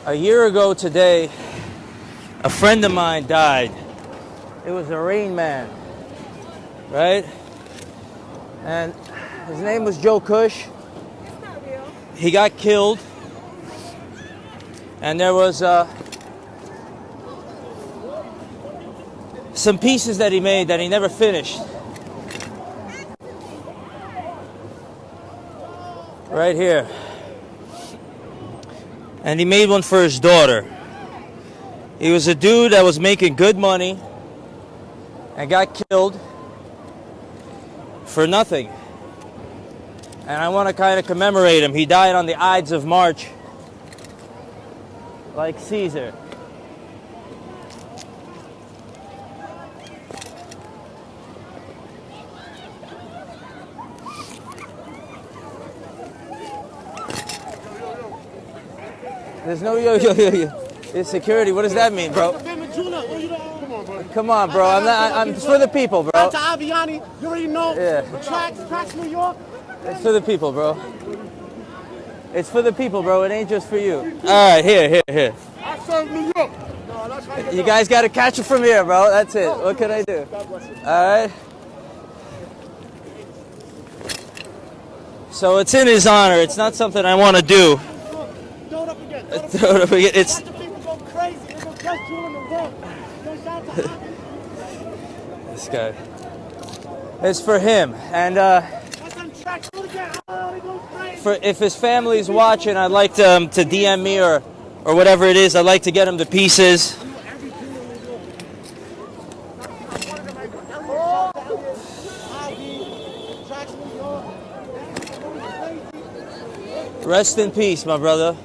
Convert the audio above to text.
A year ago today, a friend of mine died. It was a Rain Man, right? And his name was Joe Cush. It's not real. He got killed, and there was some pieces that he made that he never finished. Right here. And he made one for his daughter. He was a dude that was making good money and got killed for nothing. And I want to kind of commemorate him. He died on the Ides of March, like Caesar. There's no yo. It's security. What does that mean, bro? Come on, bro. It's for the people, bro. To Aviani, you already know. Yeah. Tracks New York. It's for the people, bro. It's for the people, bro. It ain't just for you. All right, here. I serve New York. You guys got to catch it from here, bro. That's it. What can I do? All right. So it's in his honor. It's not something I want to do. Throw it up again. It's. Let the people go crazy. They're going to catch you in the room. This guy. It's for him, and for if his family's watching, I'd like to DM me or whatever it is. I'd like to get him the pieces. Rest in peace, my brother.